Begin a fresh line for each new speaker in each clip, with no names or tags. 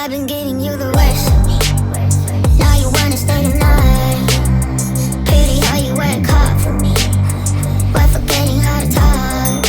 I've been getting you the worst of me. Now you wanna stay the night. Pretty how you work hard for me, but forgetting how to talk.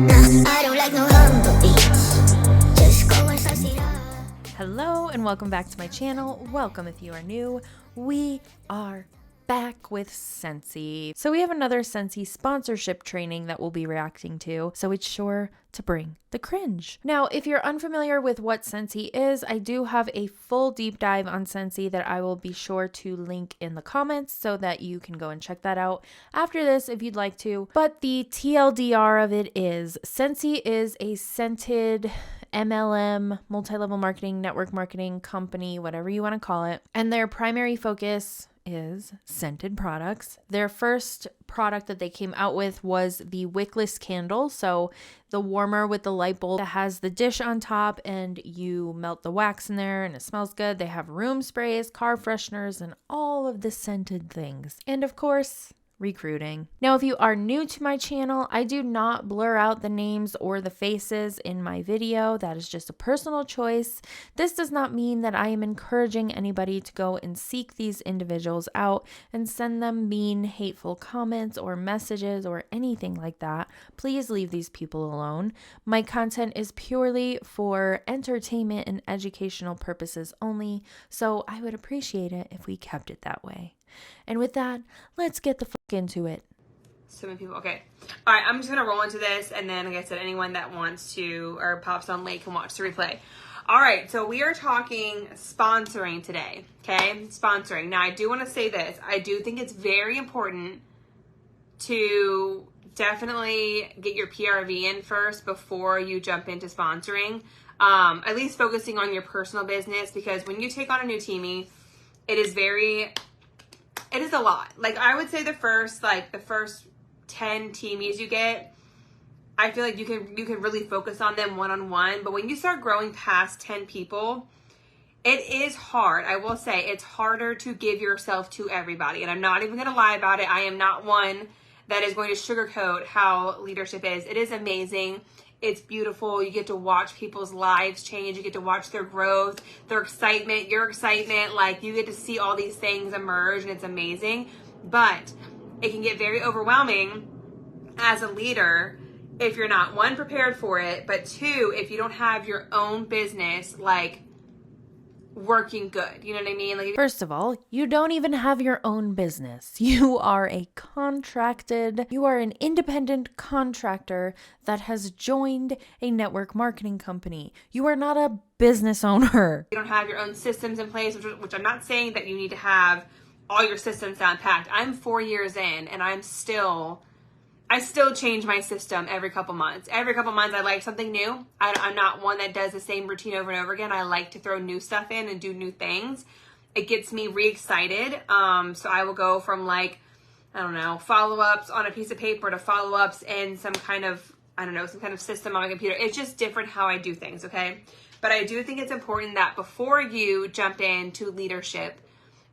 Nah, I don't like no humble beats. Just go and spice it up.
Hello and welcome back to my channel. Welcome if you are new. We are back with Scentsy. So we have another Scentsy sponsorship training that we'll be reacting to, so it's sure to bring the cringe. Now, if you're unfamiliar with what Scentsy is, I do have a full deep dive on Scentsy that I will be sure to link in the comments so that you can go and check that out after this if you'd like to. But the TLDR of it is Scentsy is a scented MLM, multi-level marketing, network marketing company, whatever you want to call it. And their primary focus is scented products. Their first product that they came out with was the wickless candle. So the warmer with the light bulb that has the dish on top and you melt the wax in there and it smells good. They have room sprays, car fresheners, and all of the scented things. And of course, recruiting. Now, if you are new to my channel, I do not blur out the names or the faces in my video. That is just a personal choice. This does not mean that I am encouraging anybody to go and seek these individuals out and send them mean, hateful comments or messages or anything like that. Please leave these people alone. My content is purely for entertainment and educational purposes only, so I would appreciate it if we kept it that way. And with that, let's get the fuck into it.
So many people. Okay. All right. I'm just going to roll into this. And then, like I said, anyone that wants to or pops on late can watch the replay. All right. So we are talking sponsoring today. Okay. Sponsoring. Now, I do want to say this. I do think it's very important to definitely get your PRV in first before you jump into sponsoring. At least focusing on your personal business, because when you take on a new teamie, it is a lot. Like, I would say the first 10 teamies you get, I feel like you can really focus on them one-on-one. But when you start growing past 10 people, it is hard. I will say it's harder to give yourself to everybody. And I'm not even going to lie about it. I am not one that is going to sugarcoat how leadership is. It is amazing. It's beautiful. You get to watch people's lives change. You get to watch their growth, their excitement, your excitement. Like, you get to see all these things emerge, and it's amazing. But it can get very overwhelming as a leader if you're not, one, prepared for it, but two, if you don't have your own business, like, working good. You know what I mean? Like,
First of all, you don't even have your own business. You are an independent contractor that has joined a network marketing company. You are not a business owner.
you don't have your own systems in place, which I'm not saying that you need to have all your systems down packed. I'm 4 years in, and I still change my system every couple months. Every couple months, I like something new. I'm not one that does the same routine over and over again. I like to throw new stuff in and do new things. It gets me re-excited. So I will go from, like, I don't know, follow-ups on a piece of paper to follow-ups in some kind of system on my computer. It's just different how I do things, okay? But I do think it's important that before you jump into leadership,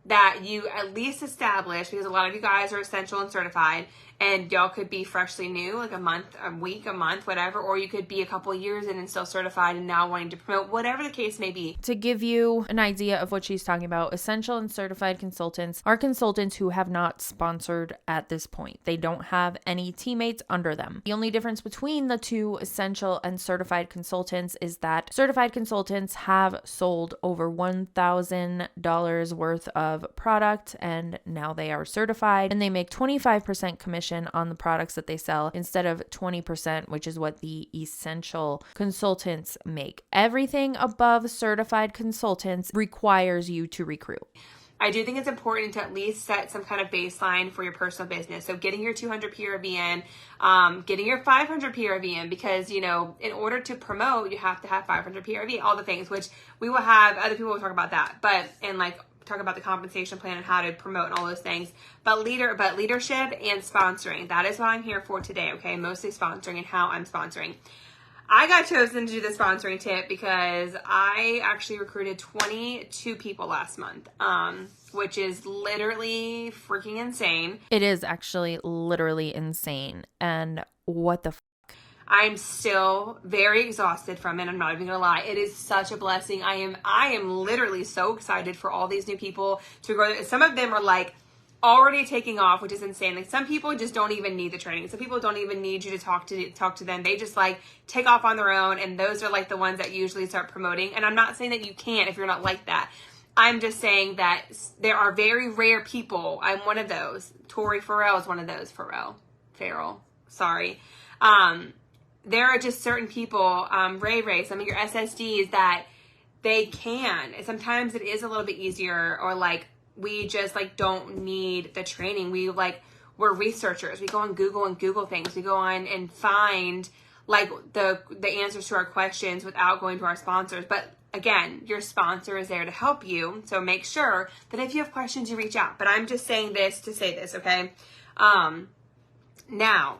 that you at least establish, because a lot of you guys are essential and certified, and y'all could be freshly new, like a month, a week, a month, whatever, or you could be a couple of years in and still certified and now wanting to promote, whatever the case may be.
To give you an idea of what she's talking about, essential and certified consultants are consultants who have not sponsored at this point. They don't have any teammates under them. The only difference between the two essential and certified consultants is that certified consultants have sold over $1,000 worth of product, and now they are certified, and they make 25% commission on the products that they sell instead of 20%, which is what the essential consultants make. Everything above certified consultants requires you to recruit.
I do think it's important to at least set some kind of baseline for your personal business. So getting your 200 PRV in, getting your 500 PRV in, because, you know, in order to promote, you have to have 500 PRV, all the things, which we will have, other people will talk about that, but, and like, talk about the compensation plan and how to promote and all those things. But leadership and sponsoring, that is what I'm here for today, okay? Mostly sponsoring and how I'm sponsoring. I got chosen to do the sponsoring tip because I actually recruited 22 people last month, which is literally freaking insane.
It is actually literally insane. And what the
I'm still very exhausted from it. I'm not even gonna lie. It is such a blessing. I am literally so excited for all these new people to grow. Some of them are like already taking off, which is insane. Like some people just don't even need the training. Some people don't even need you to talk to them. They just like take off on their own, and those are like the ones that usually start promoting. And I'm not saying that you can't if you're not like that. I'm just saying that there are very rare people. I'm one of those. Tori Farrell is one of those. Farrell. Sorry. There are just certain people, Ray, some of your SSDs that they can. Sometimes it is a little bit easier, or like we just like don't need the training. We're researchers. We go on Google and Google things. We go on and find like the answers to our questions without going to our sponsors. But again, your sponsor is there to help you. So make sure that if you have questions, you reach out. But I'm just saying this to say this, okay? Now,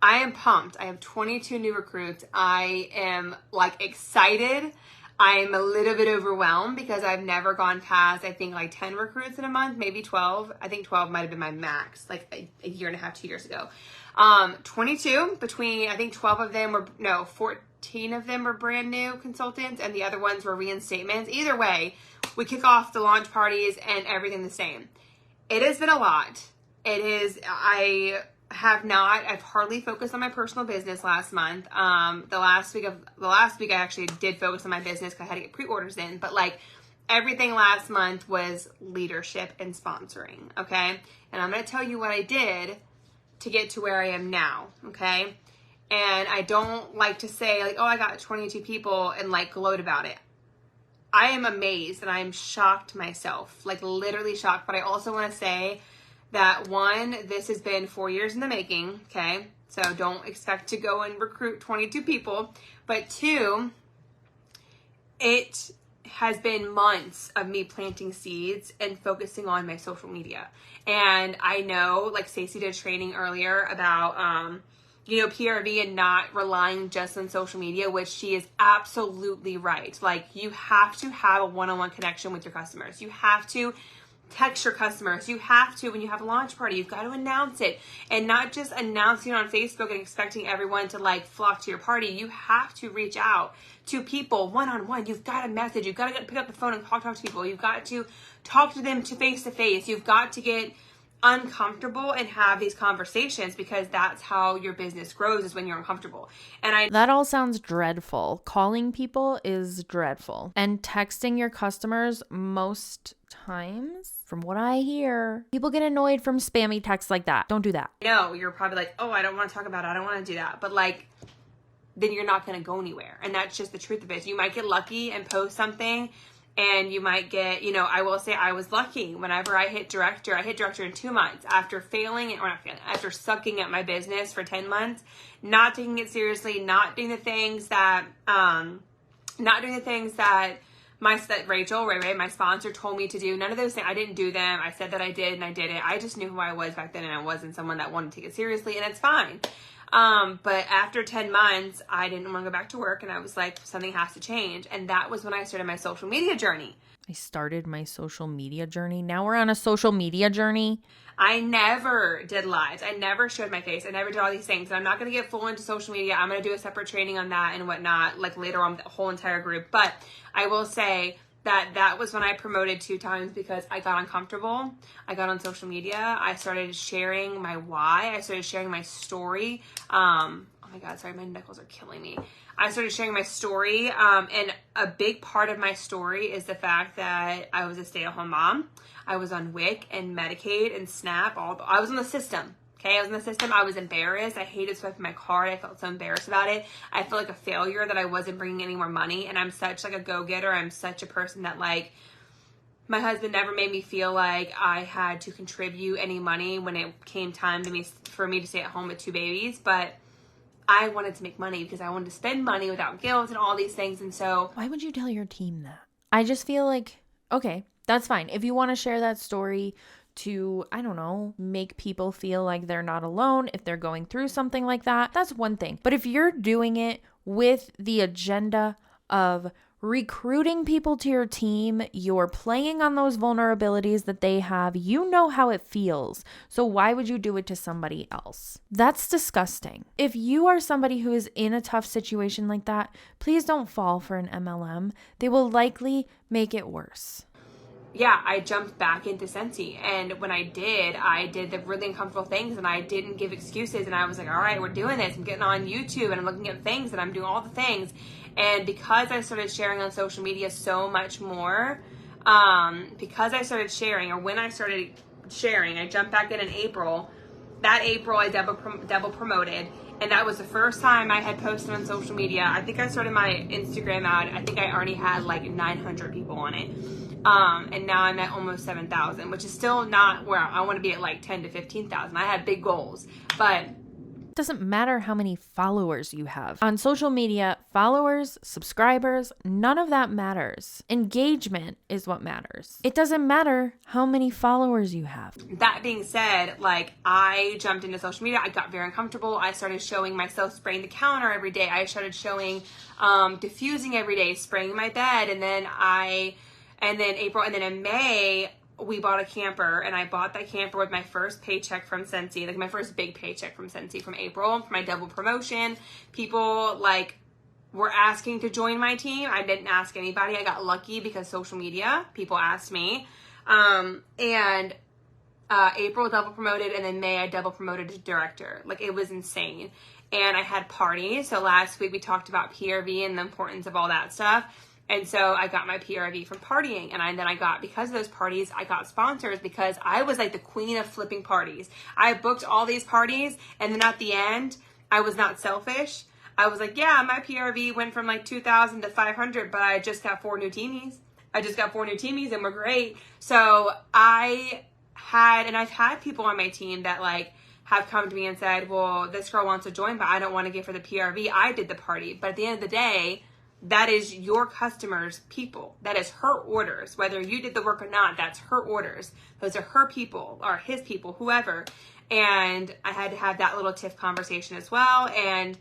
I am pumped. I have 22 new recruits. I am like excited. I'm a little bit overwhelmed because I've never gone past, I think like 10 recruits in a month, maybe 12. I think 12 might've been my max, like a year and a half, 2 years ago. 22 between, I think 12 of them 14 of them were brand new consultants, and the other ones were reinstatements. Either way, we kick off the launch parties and everything the same. It has been a lot. I've hardly focused on my personal business last month. The last week I actually did focus on my business because I had to get pre-orders in, but like everything last month was leadership and sponsoring. Okay. And I'm going to tell you what I did to get to where I am now. Okay. And I don't like to say like, oh, I got 22 people and like gloat about it. I am amazed and I am shocked myself, like literally shocked. But I also want to say that one, this has been 4 years in the making, okay? So don't expect to go and recruit 22 people. But two, it has been months of me planting seeds and focusing on my social media. And I know, like Stacey did training earlier about, PRV and not relying just on social media, which she is absolutely right. Like you have to have a one-on-one connection with your customers. You have to text your customers. You have to, when you have a launch party, you've got to announce it, and not just announcing it on Facebook and expecting everyone to like flock to your party. You have to reach out to people one-on-one. You've got to message. You've got to pick up the phone and talk to people. You've got to talk to them to face. You've got to get uncomfortable and have these conversations, because that's how your business grows, is when you're uncomfortable. And
that all sounds dreadful. Calling people is dreadful. And texting your customers, most times, from what I hear, people get annoyed from spammy texts like that. Don't do that.
No, you're probably like, oh, I don't want to talk about it. I don't want to do that. But like, then you're not going to go anywhere. And that's just the truth of it. You might get lucky and post something, and you might get, I will say I was lucky. Whenever I hit director in 2 months after after sucking at my business for 10 months, not taking it seriously, not doing the things that Rachel, Ray, my sponsor, told me to do. None of those things. I didn't do them. I said that I did, and I did it. I just knew who I was back then, and I wasn't someone that wanted to take it seriously, and it's fine. But after 10 months, I didn't want to go back to work, and I was like, something has to change. And that was when I started my social media journey.
I started my social media journey. Now we're on a social media journey.
I never did lives. I never showed my face. I never did all these things. And I'm not going to get full into social media. I'm going to do a separate training on that and whatnot, like later on with the whole entire group. But I will say that was when I promoted 2 times, because I got uncomfortable. I got on social media. I started sharing my why. I started sharing my story. Oh my God, sorry, my knuckles are killing me. I started sharing my story. And a big part of my story is the fact that I was a stay-at-home mom. I was on WIC and Medicaid and SNAP. I was on the system. Okay, I was in the system. I was embarrassed. I hated swiping my card. I felt so embarrassed about it. I felt like a failure that I wasn't bringing any more money. And I'm such like a go-getter. I'm such a person that like, my husband never made me feel like I had to contribute any money when it came time for me to stay at home with 2 babies. But I wanted to make money because I wanted to spend money without guilt and all these things. And so,
why would you tell your team that? I just feel like, okay, that's fine. If you want to share that story to, I don't know, make people feel like they're not alone if they're going through something like that, that's one thing. But if you're doing it with the agenda of recruiting people to your team. You're playing on those vulnerabilities that they have. You know how it feels. So why would you do it to somebody else? That's disgusting. If you are somebody who is in a tough situation like that, please don't fall for an MLM. They will likely make it worse.
Yeah, I jumped back into Scentsy, and when I did the really uncomfortable things, and I didn't give excuses, and I was like, all right, we're doing this. I'm getting on YouTube, and I'm looking at things, and I'm doing all the things. And because I started sharing on social media so much more, because I started sharing, or when I started sharing, I jumped back in April. That April, I double promoted, and that was the first time I had posted on social media. I think I started my Instagram out. I think I already had like 900 people on it. And now I'm at almost 7,000, which is still not where I want to be, at like 10 to 15,000. I had big goals, but
it doesn't matter how many followers you have. On social media, followers, subscribers, none of that matters. Engagement is what matters. It doesn't matter how many followers you have.
That being said, like, I jumped into social media. I got very uncomfortable. I started showing myself spraying the counter every day. I started showing diffusing every day, spraying my bed, and then April, and then in May, we bought a camper, and I bought that camper with my first paycheck from Scentsy, like my first big paycheck from Scentsy from April, for my double promotion. People like were asking to join my team. I didn't ask anybody. I got lucky because social media, people asked me. April double promoted, and then May I double promoted to director. Like, it was insane. And I had parties. So last week we talked about PRV and the importance of all that stuff. And so I got my PRV from partying. And then I got, because of those parties, I got sponsors, because I was like the queen of flipping parties. I booked all these parties, and then at the end, I was not selfish. I was like, yeah, my PRV went from like 2,000 to 500, but I just got 4 new teamies. And we're great. So I've had people on my team that like have come to me and said, well, this girl wants to join, but I don't want to give her the PRV. I did the party. But at the end of the day, that is your customers' people. That is her orders. Whether you did the work or not, that's her orders. Those are her people, or his people, whoever. And I had to have that little tiff conversation as well. And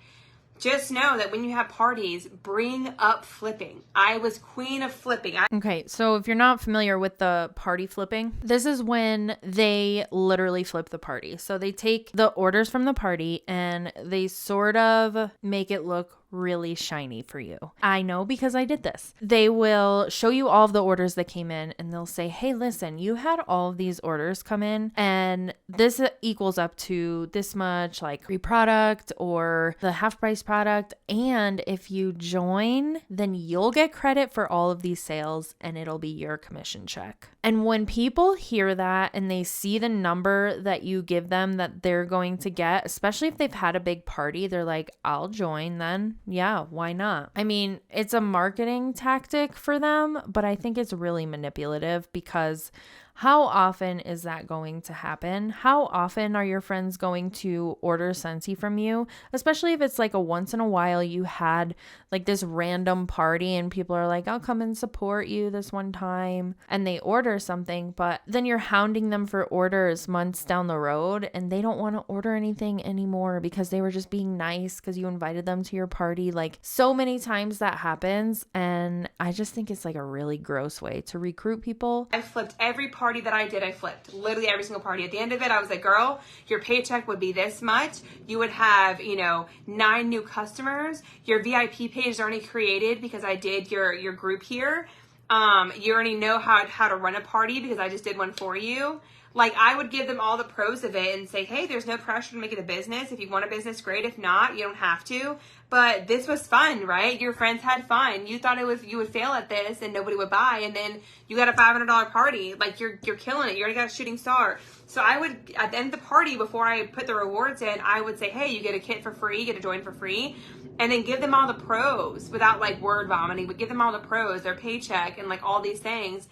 just know that when you have parties, bring up flipping. I was queen of flipping.
Okay, so if you're not familiar with the party flipping, this is when they literally flip the party. So they take the orders from the party and they sort of make it look really shiny for you. I know because I did this. They will show you all of the orders that came in, and they'll say, hey, listen, you had all of these orders come in, and this equals up to this much, like free product or the half price product. And if you join, then you'll get credit for all of these sales, and it'll be your commission check. And when people hear that and they see the number that you give them that they're going to get, especially if they've had a big party, they're like, I'll join then. Yeah, why not? I mean, it's a marketing tactic for them, but I think it's really manipulative, because how often is that going to happen? How often are your friends going to order Scentsy from you? Especially if it's like a once in a while you had like this random party and people are like, I'll come and support you this one time, and they order something, but then you're hounding them for orders months down the road, and they don't want to order anything anymore because they were just being nice because you invited them to your party. Like, so many times that happens, and I just think it's like a really gross way to recruit people.
I flipped every party that I did. I flipped literally every single party. At the end of it, I was like, girl, your paycheck would be this much. You would have, 9 new customers. Your VIP page is already created because I did your group here. You already know how to run a party because I just did one for you. Like, I would give them all the pros of it and say, hey, there's no pressure to make it a business. If you want a business, great. If not, you don't have to. But this was fun, right? Your friends had fun. You thought you would fail at this and nobody would buy, and then you got a $500 party. Like, you're killing it. You already got a shooting star. So I would, at the end of the party, before I put the rewards in, I would say, hey, you get a kit for free, you get to join for free, and then give them all the pros without like word vomiting, but give them all the pros, their paycheck, and like all these things.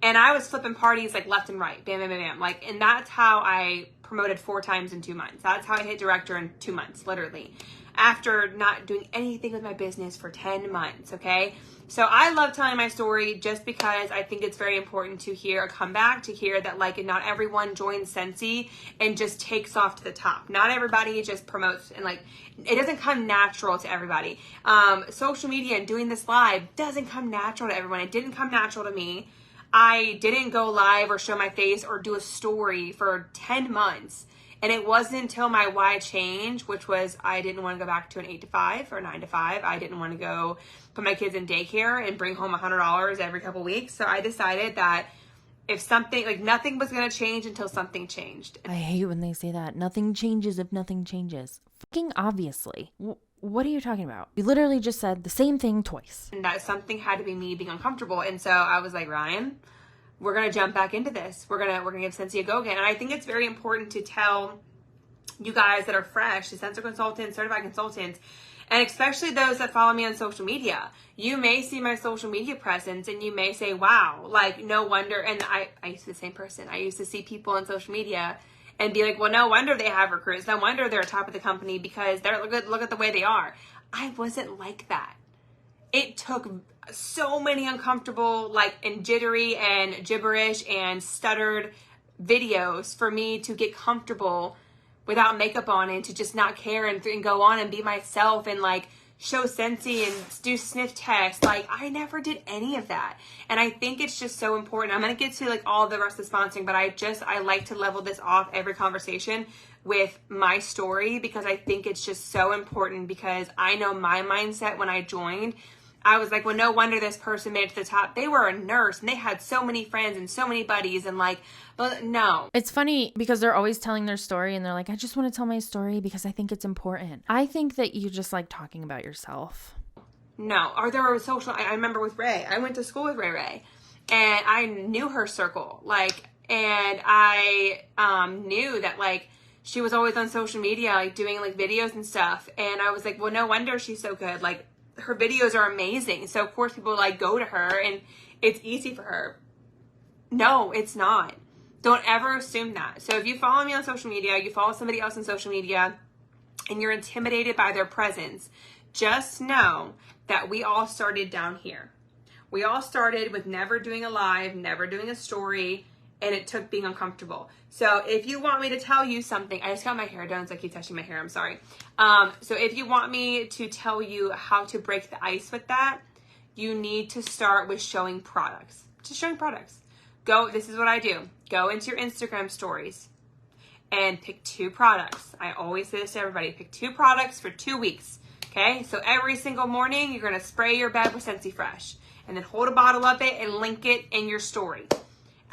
And I was flipping parties like left and right, bam, bam, bam, bam. Like, and that's how I promoted 4 times in 2 months. That's how I hit director in 2 months, literally. After not doing anything with my business for 10 months, okay? So I love telling my story just because I think it's very important to hear a comeback, to hear that like not everyone joins Scentsy and just takes off to the top. Not everybody just promotes, and like it doesn't come natural to everybody. Social media and doing this live doesn't come natural to everyone. It didn't come natural to me. I didn't go live or show my face or do a story for 10 months. And it wasn't until my why change, which was I didn't want to go back to an 8 to 5 or 9 to 5. I didn't want to go put my kids in daycare and bring home $100 every couple weeks. So I decided that if something, like nothing was going to change until something changed.
I hate when they say that. Nothing changes if nothing changes. Fucking obviously. What are you talking about? You literally just said the same thing twice.
And that something had to be me being uncomfortable. And so I was like, Ryan, we're going to jump back into this. We're going to give Scentsy a go again. And I think it's very important to tell you guys that are fresh, the sensor consultants, certified consultants, and especially those that follow me on social media. You may see my social media presence and you may say, wow, like no wonder. And I used to be the same person. I used to see people on social media and be like, well, no wonder they have recruits. No wonder they're top of the company because they're look at the way they are. I wasn't like that. It took so many uncomfortable, like, and jittery and gibberish and stuttered videos for me to get comfortable without makeup on and to just not care and go on and be myself and like show Scentsy and do sniff tests. Like I never did any of that. And I think it's just so important. I'm going to get to like all the rest of the sponsoring, but I like to level this off every conversation with my story because I think it's just so important because I know my mindset when I joined. I was like, well, no wonder this person made it to the top. They were a nurse and they had so many friends and so many buddies and like, but no.
It's funny because they're always telling their story and they're like, I just want to tell my story because I think it's important. I think that you just like talking about yourself.
No. Or there were social, I remember with Ray, I went to school with Ray and I knew her circle. Like, and I knew that like, she was always on social media, like doing like videos and stuff. And I was like, well, no wonder she's so good. Like, her videos are amazing. So of course people like go to her and it's easy for her. No, it's not. Don't ever assume that. So if you follow me on social media, you follow somebody else on social media and you're intimidated by their presence, just know that we all started down here. We all started with never doing a live, never doing a story, and it took being uncomfortable. So if you want me to tell you something, I just got my hair done, so I keep touching my hair, I'm sorry. So if you want me to tell you how to break the ice with that, you need to start with showing products. Just showing products. This is what I do. Go into your Instagram stories and pick 2 products. I always say this to everybody, pick 2 products for 2 weeks, okay? So every single morning, you're gonna spray your bed with Scentsy Fresh and then hold a bottle of it and link it in your story.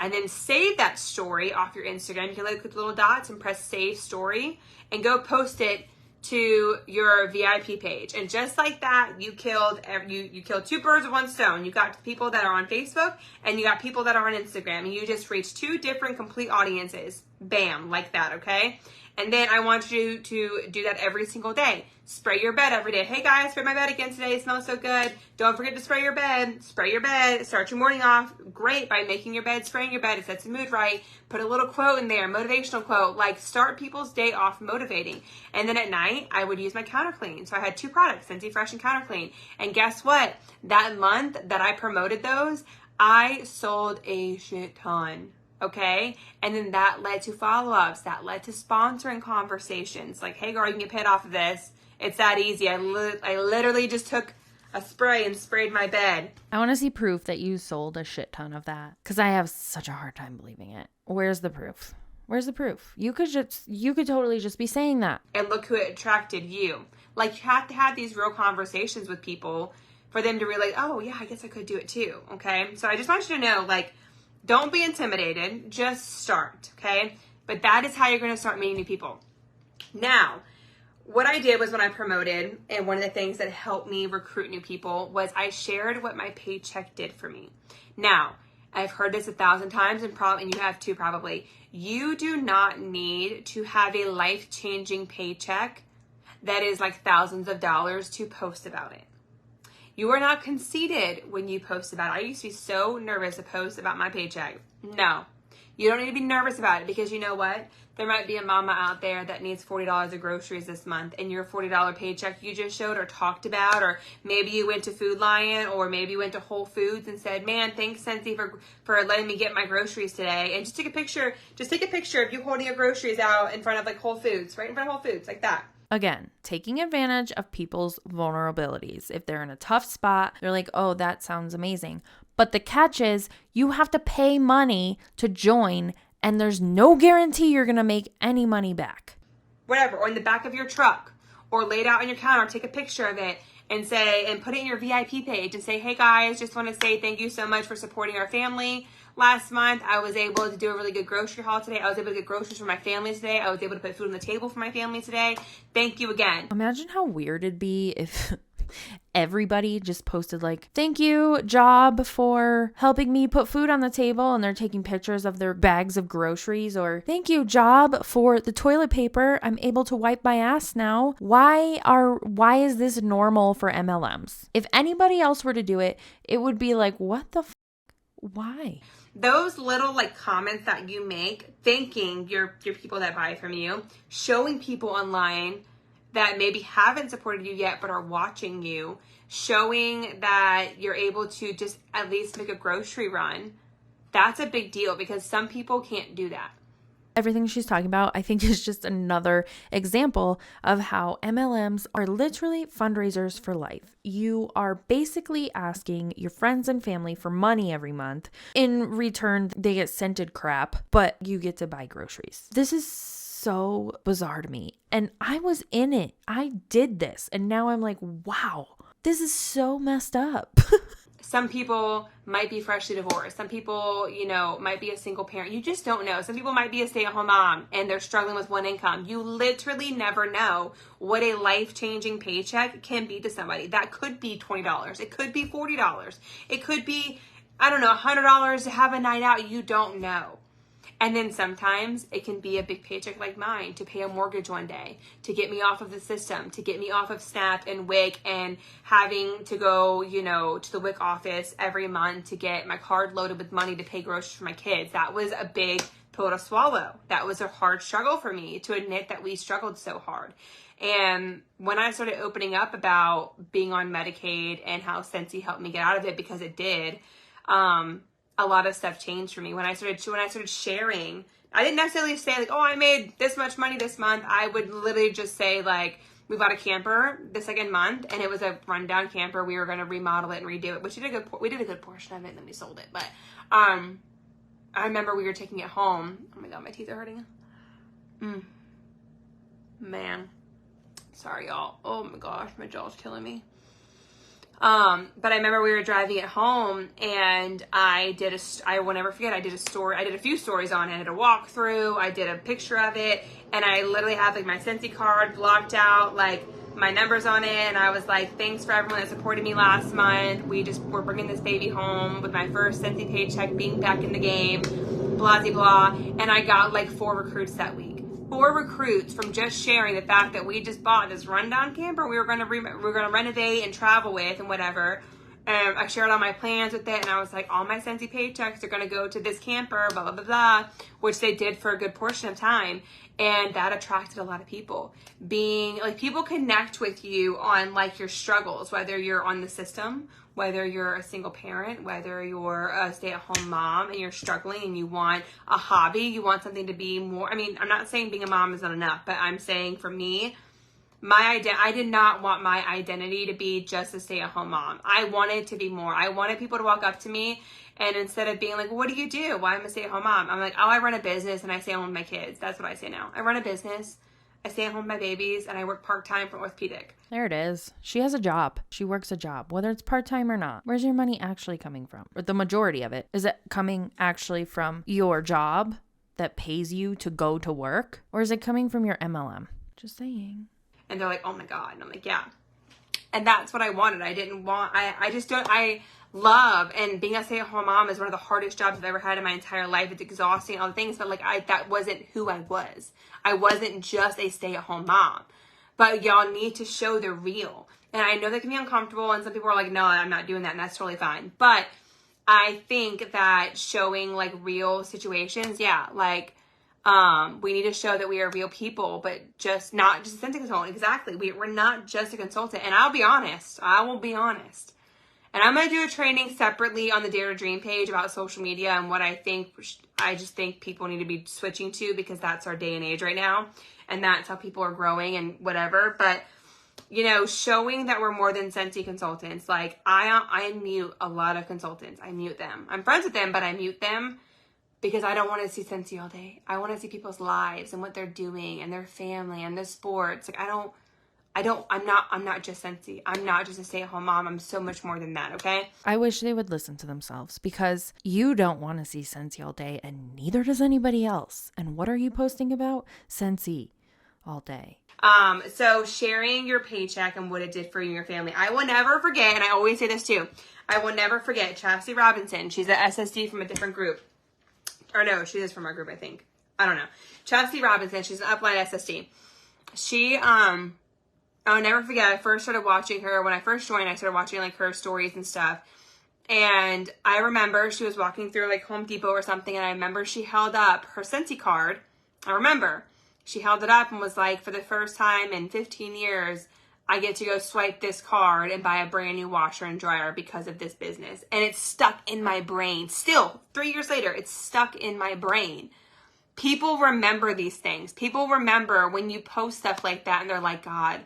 And then save that story off your Instagram. You can click the little dots and press save story and go post it to your VIP page. And just like that, you killed 2 birds with 1 stone. You got people that are on Facebook and you got people that are on Instagram. And you just reached 2 different complete audiences. Bam, like that, okay? And then I want you to do that every single day. Spray your bed every day. Hey guys, spray my bed again today. It smells so good. Don't forget to spray your bed. Spray your bed. Start your morning off great by making your bed, spraying your bed. It sets the mood right. Put a little quote in there, motivational quote. Like start people's day off motivating. And then at night, I would use my counter clean. So I had 2 products, Scentsy Fresh and Counter Clean. And guess what? That month that I promoted those, I sold a shit ton. Okay. And then that led to follow-ups. That led to sponsoring conversations. Like, hey girl, you can get paid off of this. It's that easy. I literally just took a spray and sprayed my bed.
I want to see proof that you sold a shit ton of that because I have such a hard time believing it. Where's the proof? Where's the proof? You could totally just be saying that.
And look who attracted you. Like you have to have these real conversations with people for them to realize, oh yeah, I guess I could do it too. Okay. So I just want you to know, like, don't be intimidated. Just start. Okay. But that is how you're going to start meeting new people. Now, what I did was when I promoted, and one of the things that helped me recruit new people was I shared what my paycheck did for me. Now, I've heard this 1,000 times and you have too probably. You do not need to have a life-changing paycheck that is like thousands of dollars to post about it. You are not conceited when you post about it. I used to be so nervous to post about my paycheck. No. You don't need to be nervous about it, because you know what? There might be a mama out there that needs $40 of groceries this month, and your $40 paycheck you just showed or talked about, or maybe you went to Food Lion, or maybe you went to Whole Foods and said, man, thanks Scentsy for letting me get my groceries today. And just take a picture of you holding your groceries out in front of like Whole Foods, right in front of Whole Foods, like that.
Again, taking advantage of people's vulnerabilities. If they're in a tough spot, they're like, oh, that sounds amazing. But the catch is you have to pay money to join, and there's no guarantee you're going to make any money back.
Whatever, or in the back of your truck, or laid out on your counter, take a picture of it and put it in your VIP page and say, hey guys, just want to say thank you so much for supporting our family. Last month, I was able to do a really good grocery haul today. I was able to get groceries for my family today. I was able to put food on the table for my family today. Thank you again.
Imagine how weird it'd be if everybody just posted like, thank you, Job, for helping me put food on the table, and they're taking pictures of their bags of groceries, or thank you, Job, for the toilet paper. I'm able to wipe my ass now. Why is this normal for MLMs? If anybody else were to do it, it would be like, what the why?
Those little like comments that you make, thanking your people that buy from you, showing people online that maybe haven't supported you yet but are watching you, showing that you're able to just at least make a grocery run, that's a big deal, because some people can't do that.
Everything she's talking about, I think, is just another example of how MLMs are literally fundraisers for life. You are basically asking your friends and family for money every month. In return, they get scented crap, but you get to buy groceries. This is so bizarre to me. And I was in it. I did this. And now I'm like, wow, this is so messed up.
Some people might be freshly divorced. Some people, might be a single parent. You just don't know. Some people might be a stay-at-home mom and they're struggling with one income. You literally never know what a life-changing paycheck can be to somebody. That could be $20. It could be $40. It could be, $100 to have a night out. You don't know. And then sometimes it can be a big paycheck like mine to pay a mortgage one day, to get me off of the system, to get me off of SNAP and WIC, and having to go, to the WIC office every month to get my card loaded with money to pay groceries for my kids. That was a big pill to swallow. That was a hard struggle for me to admit that we struggled so hard. And when I started opening up about being on Medicaid and how Scentsy helped me get out of it, because it did, a lot of stuff changed for me. When I started sharing, I didn't necessarily say like, oh, I made this much money this month. I would literally just say like, we bought a camper the second month, and it was a rundown camper. We were going to remodel it and redo it, which we did a good portion of it, and then we sold it. But I remember we were taking it home. Oh my God, my teeth are hurting. Man, sorry y'all. Oh my gosh, my jaw's killing me. But I remember we were driving it home, and I will never forget, I did a few stories on it. I did a walkthrough, I did a picture of it, and I literally have like my Scentsy card blocked out, like my numbers on it, and I was like, thanks for everyone that supported me last month. We're bringing this baby home with my first Scentsy paycheck, being back in the game, blah, blah, blah. And I got like 4 recruits that week. 4 recruits from just sharing the fact that we just bought this rundown camper we were going to renovate and travel with and whatever. I shared all my plans with it, and I was like, all my Scentsy paychecks are going to go to this camper, blah, blah, blah, blah, which they did for a good portion of time. And that attracted a lot of people. Being like, people connect with you on like your struggles, whether you're on the system, whether you're a single parent, whether you're a stay-at-home mom and you're struggling and you want a hobby, you want something to be more. I mean, I'm not saying being a mom is not enough, but I'm saying for me, I did not want my identity to be just a stay-at-home mom. I wanted to be more. I wanted people to walk up to me, and instead of being like, what do you do? Why am I a stay-at-home mom? I'm like, oh, I run a business and I stay home with my kids. That's what I say now. I run a business, I stay at home with my babies, and I work part-time for orthopedic.
There it is. She has a job. She works a job, whether it's part-time or not. Where's your money actually coming from? Or the majority of it. Is it coming actually from your job that pays you to go to work? Or is it coming from your MLM? Just saying.
And they're like, oh my God. And I'm like, yeah. And that's what I wanted. I love, and being a stay-at-home mom is one of the hardest jobs I've ever had in my entire life. It's exhausting, all the things, but like that wasn't who I was. I wasn't just a stay-at-home mom. But y'all need to show the real. And I know that can be uncomfortable, and some people are like, no, I'm not doing that, and that's totally fine. But I think that showing like real situations, yeah, like we need to show that we are real people, but just not just a Scentsy consultant. Exactly. We're not just a consultant. And I'll be honest. I will be honest. And I'm going to do a training separately on the Dare to Dream page about social media and what I just think people need to be switching to, because that's our day and age right now. And that's how people are growing and whatever. But, you know, showing that we're more than Scentsy consultants. Like, I mute a lot of consultants. I mute them. I'm friends with them, but I mute them because I don't want to see Scentsy all day. I want to see people's lives and what they're doing and their family and their sports. Like, I'm not just Scentsy. I'm not just a stay-at-home mom. I'm so much more than that, okay?
I wish they would listen to themselves, because you don't want to see Scentsy all day, and neither does anybody else. And what are you posting about? Scentsy all day.
So sharing your paycheck and what it did for you and your family. I will never forget, and I always say this too, I will never forget Chastity Robinson. She's an SSD from a different group. Or no, she is from our group, I think. I don't know. Chastity Robinson, she's an upline SSD. She, I'll never forget, I first started watching her. When I first joined, I started watching like her stories and stuff. And I remember she was walking through like Home Depot or something, and I remember she held up her Scentsy card. I remember she held it up and was like, for the first time in 15 years, I get to go swipe this card and buy a brand new washer and dryer because of this business. And it's stuck in my brain. Still, 3 years later, it's stuck in my brain. People remember these things. People remember when you post stuff like that and they're like, God,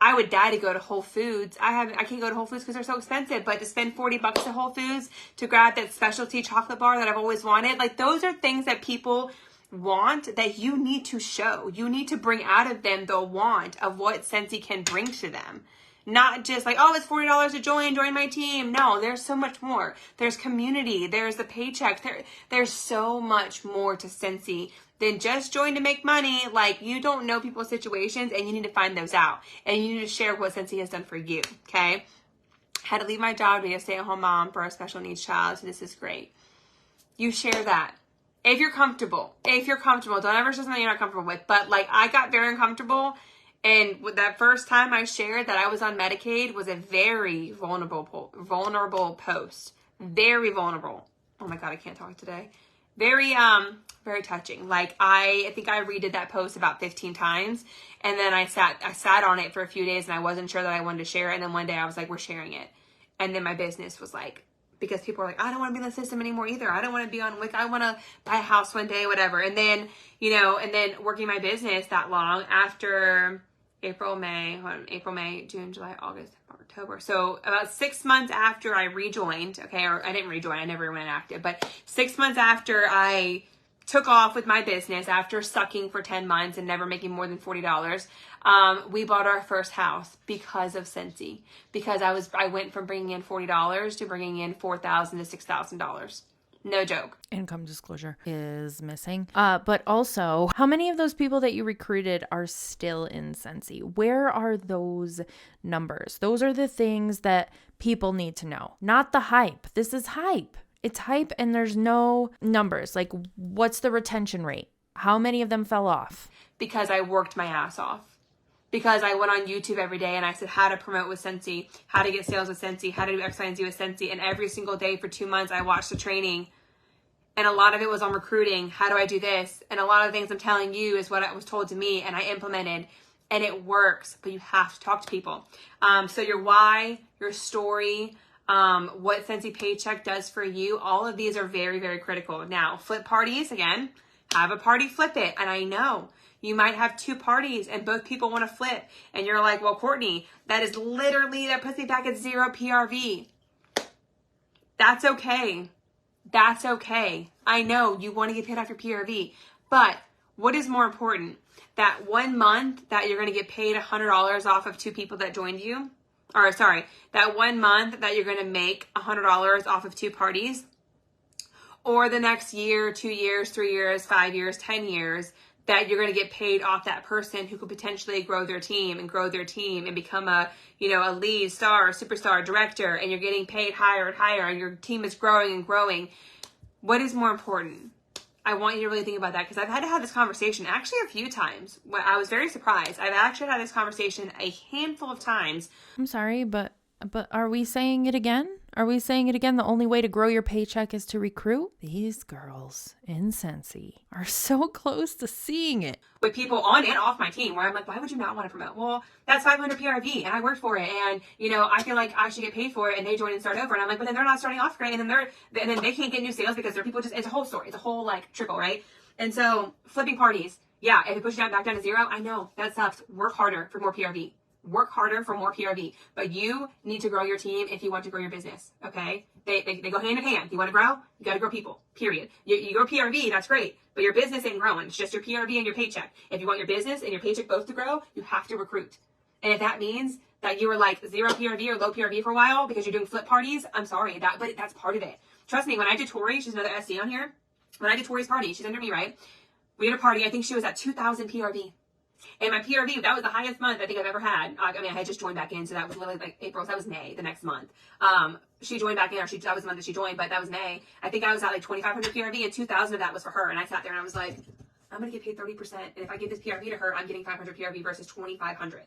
I would die to go to Whole Foods. I can't go to Whole Foods because they're so expensive, but to spend $40 at Whole Foods to grab that specialty chocolate bar that I've always wanted, like those are things that people want that you need to show. You need to bring out of them the want of what Scentsy can bring to them. Not just like, oh, it's $40 to join my team. No, there's so much more. There's community. There's the paycheck. There's so much more to Scentsy than just join to make money. Like, you don't know people's situations, and you need to find those out. And you need to share what Scentsy has done for you, okay? Had to leave my job to be a stay-at-home mom for a special needs child, so this is great. You share that. If you're comfortable, don't ever say something you're not comfortable with. But like, I got very uncomfortable, and with that first time I shared that I was on Medicaid was a very vulnerable post. Very vulnerable. Oh my God, I can't talk today. Very touching. Like, I think I redid that post about 15 times, and then I sat on it for a few days, and I wasn't sure that I wanted to share it. And then one day I was like, we're sharing it. And then my business was like, because people are like, I don't want to be in the system anymore either. I don't want to be on WIC. I want to buy a house one day, whatever. And then, working my business that long after April, May, June, July, August, October. So about 6 months after I rejoined, okay, or I didn't rejoin, I never went active, but 6 months after I took off with my business, after sucking for 10 months and never making more than $40, we bought our first house because of Scentsy. Because I went from bringing in $40 to bringing in $4,000 to $6,000. No joke.
Income disclosure is missing. But also, how many of those people that you recruited are still in Scentsy? Where are those numbers? Those are the things that people need to know. Not the hype. This is hype. It's hype, and there's no numbers. Like, what's the retention rate? How many of them fell off?
Because I worked my ass off. Because I went on YouTube every day and I said how to promote with Scentsy, how to get sales with Scentsy, how to do X, Y, and Z with Scentsy. And every single day for 2 months, I watched the training. And a lot of it was on recruiting. How do I do this? And a lot of the things I'm telling you is what was told to me, and I implemented. And it works, but you have to talk to people. So your why, your story, what Scentsy Paycheck does for you, all of these are very, very critical. Now, flip parties, again, have a party, flip it. And I know you might have 2 parties and both people want to flip. And you're like, well, Courtney, that puts me back at 0 PRV. That's okay. That's okay. I know you want to get paid off your PRV. But what is more important? That 1 month that you're going to get paid $100 off of 2 people that joined you? That 1 month that you're going to make $100 off of 2 parties? Or the next year, 2 years, 3 years, 5 years, 10 years, that you're going to get paid off that person who could potentially grow their team and become a lead, star, superstar, director, and you're getting paid higher and higher, and your team is growing and growing. What is more important? I want you to really think about that, because I've had to have this conversation actually a few times. I was very surprised. I've actually had this conversation a handful of times.
I'm sorry, but are we saying it again? Are we saying it again? The only way to grow your paycheck is to recruit? These girls in Scentsy are so close to seeing it.
With people on and off my team where I'm like, why would you not want to promote? Well, that's 500 PRV and I worked for it. And, you know, I feel like I should get paid for it, and they join and start over. And I'm like, but then they're not starting off great. And then they can't get new sales because their people just, it's a whole story. It's a whole like trickle, right? And so flipping parties. Yeah. If it pushes you back down to zero, I know that sucks. Work harder for more PRV. Work harder for more PRV, but you need to grow your team if you want to grow your business. Okay. They go hand in hand. You want to grow? You got to grow people, period. You grow PRV, that's great, but your business ain't growing. It's just your PRV and your paycheck. If you want your business and your paycheck both to grow, you have to recruit. And if that means that you were like zero PRV or low PRV for a while because you're doing flip parties, I'm sorry, but that's part of it. Trust me, when I did Tori, she's another SC on here. When I did Tori's party, she's under me, right? We had a party. I think she was at 2,000 PRV. And my PRV, that was the highest month I think I've ever had. I mean, I had just joined back in, so that was literally like April. So that was May, the next month. She joined back in, or that was the month that she joined, but that was May. I think I was at like 2,500 PRV, and 2,000 of that was for her. And I sat there and I was like, I'm going to get paid 30%. And if I give this PRV to her, I'm getting 500 PRV versus 2,500.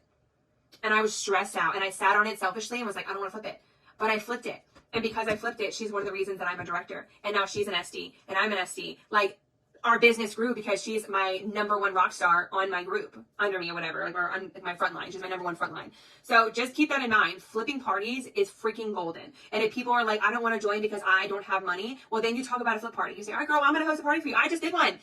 And I was stressed out. And I sat on it selfishly and was like, I don't want to flip it. But I flipped it. And because I flipped it, she's one of the reasons that I'm a director. And now she's an SD, and I'm an SD. Like, our business grew because she's my number one rock star on my group, under me or whatever, like, or on my front line. She's my number one front line. So just keep that in mind. Flipping parties is freaking golden. And if people are like, I don't want to join because I don't have money, well, then you talk about a flip party. You say, all right, girl, I'm going to host a party for you. I just did one.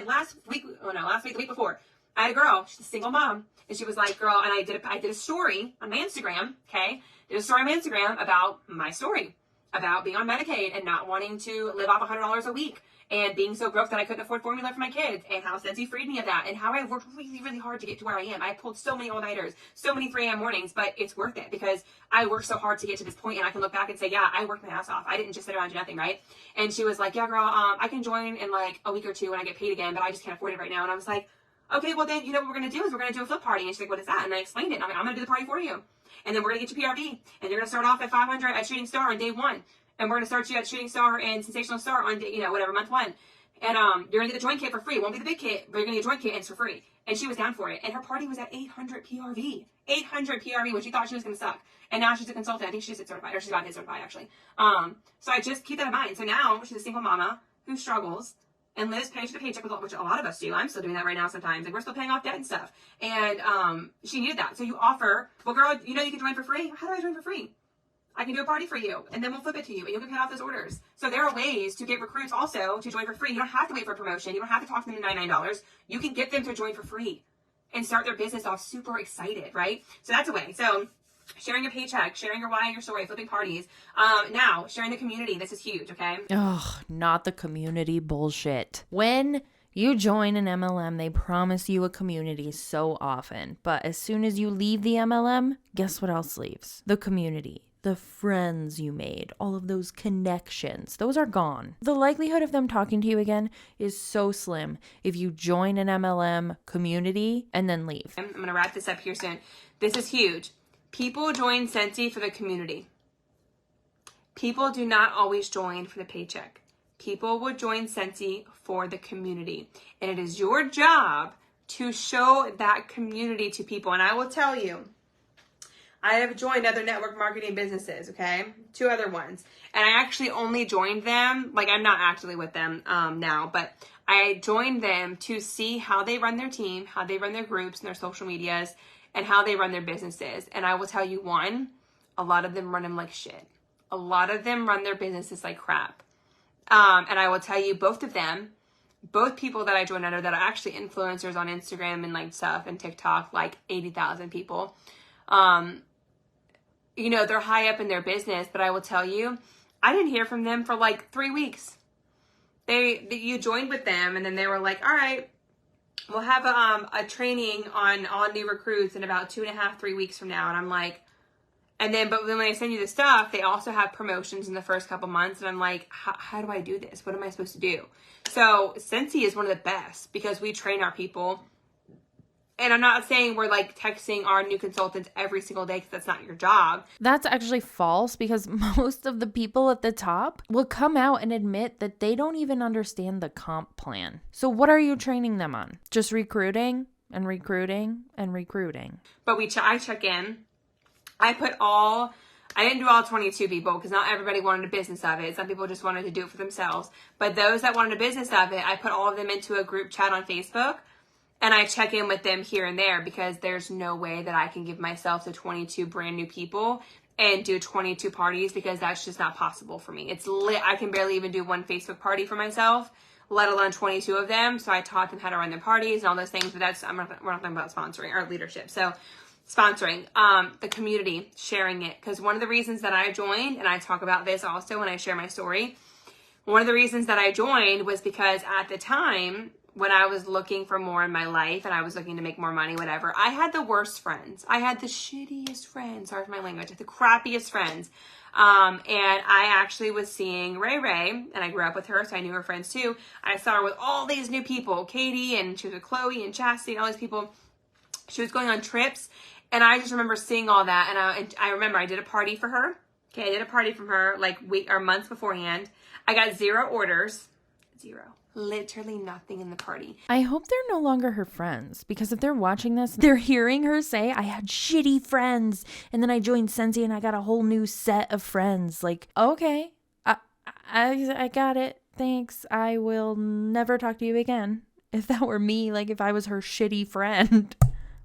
Last week, the week before. I had a girl, she's a single mom. And she was like, girl, and I did a story on my Instagram, okay? Did a story on my Instagram about my story, about being on Medicaid and not wanting to live off $100 a week, and being so broke that I couldn't afford formula for my kids, and how Scentsy freed me of that, and how I worked really, really hard to get to where I am. I pulled so many all-nighters, so many 3 a.m. mornings, but it's worth it because I worked so hard to get to this point, and I can look back and say, yeah, I worked my ass off. I didn't just sit around and do nothing, right? And she was like, yeah, girl, I can join in like a week or two when I get paid again, but I just can't afford it right now. And I was like, okay, well then, you know what we're going to do is we're going to do a flip party. And she's like, what is that? And I explained it. And I'm like, I'm going to do the party for you. And then we're going to get you PRV, and you're going to start off at 500 at Shooting Star on day 1. And we're going to start you at Shooting Star and Sensational Star on day, whatever, month 1. And you're going to get the joint kit for free. It won't be the big kit, but you're going to get a joint kit and it's for free. And she was down for it. And her party was at 800 PRV. 800 PRV, when she thought she was going to suck. And now she's a consultant. I think she's certified, or she's about to get certified, actually. So I just keep that in mind. So now she's a single mama who struggles and lives paycheck to paycheck, which a lot of us do. I'm still doing that right now sometimes. Like, we're still paying off debt and stuff. And she needed that. So you offer, well, girl, you can join for free. How do I join for free? I can do a party for you, and then we'll flip it to you, and you'll get paid off those orders. So there are ways to get recruits also to join for free. You don't have to wait for a promotion. You don't have to talk to them to $99. You can get them to join for free and start their business off super excited, right? So that's a way. So sharing your paycheck, sharing your why and your story, flipping parties. Now, sharing the community. This is huge, okay?
Ugh, not the community bullshit. When you join an MLM, they promise you a community so often. But as soon as you leave the MLM, guess what else leaves? The community. The friends you made, all of those connections, those are gone. The likelihood of them talking to you again is so slim if you join an MLM community and then leave.
I'm going to wrap this up here soon. This is huge. People join Scentsy for the community. People do not always join for the paycheck. People will join Scentsy for the community. And it is your job to show that community to people. And I will tell you, I have joined other network marketing businesses, okay? 2 other ones. And I actually only joined them, like, I'm not actually with them now, but I joined them to see how they run their team, how they run their groups and their social medias, and how they run their businesses. And I will tell you, one, a lot of them run them like shit. A lot of them run their businesses like crap. And I will tell you, both of them, both people that I joined under that are actually influencers on Instagram and like stuff and TikTok, like 80,000 people, they're high up in their business, but I will tell you, I didn't hear from them for like 3 weeks. You joined with them, and then they were like, all right, we'll have a training on all new recruits in about 2.5, 3 weeks from now. And I'm like, but then when they send you the stuff, they also have promotions in the first couple months. And I'm like, how do I do this? What am I supposed to do? So Scentsy is one of the best because we train our people. And I'm not saying we're like texting our new consultants every single day because that's not your job.
That's actually false because most of the people at the top will come out and admit that they don't even understand the comp plan. So what are you training them on? Just recruiting and recruiting and recruiting.
But I check in. I put all I didn't do all 22 people because not everybody wanted a business of it. Some people just wanted to do it for themselves. But those that wanted a business of it, I put all of them into a group chat on Facebook. And I check in with them here and there because there's no way that I can give myself to 22 brand new people and do 22 parties because that's just not possible for me. It's lit. I can barely even do one Facebook party for myself, let alone 22 of them. So I taught them how to run their parties and all those things. But we're not talking about sponsoring or leadership. So sponsoring, the community, sharing it. Because one of the reasons that I joined, and I talk about this also when I share my story, one of the reasons that I joined was because at the time, when I was looking for more in my life and I was looking to make more money, whatever, I had the worst friends. I had the shittiest friends. Sorry for my language. I had the crappiest friends. And I actually was seeing Ray Ray, and I grew up with her, so I knew her friends too. I saw her with all these new people, Katie, and she was with Chloe and Chastity and all these people. She was going on trips, and I just remember seeing all that. And I remember I did a party for her. Okay, I did a party from her like months beforehand. I got 0 orders. 0. Literally nothing in the party.
I hope they're no longer her friends, because if they're watching this, they're hearing her say, I had shitty friends, and then I joined Scentsy and I got a whole new set of friends. Like, okay, I got it. Thanks. I will never talk to you again. If that were me, like if I was her shitty friend.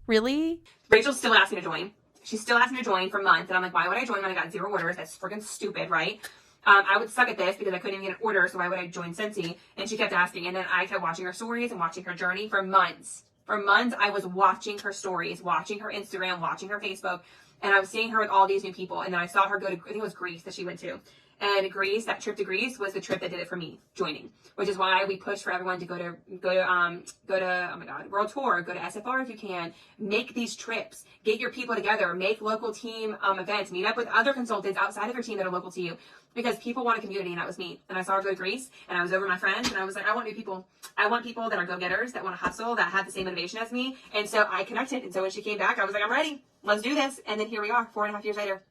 Really?
Rachel still asked me to join. She still asked me to join for months, and I'm like, why would I join when I got 0 orders? That's freaking stupid, right? I would suck at this because I couldn't even get an order, so why would I join Scentsy? And she kept asking, and then I kept watching her stories and watching her journey for months. For months, I was watching her stories, watching her Instagram, watching her Facebook, and I was seeing her with all these new people. And then I saw her go to, I think it was Greece that she went to. And Greece, that trip to Greece was the trip that did it for me, joining, which is why we push for everyone to go to oh my God, World Tour, go to SFR if you can, make these trips, get your people together, make local team events, meet up with other consultants outside of your team that are local to you, because people want a community, and that was me. And I saw her go to Greece, and I was over my friends, and I was like, I want new people. I want people that are go-getters, that want to hustle, that have the same motivation as me. And so I connected. And so when she came back, I was like, I'm ready. Let's do this. And then here we are, 4.5 years later.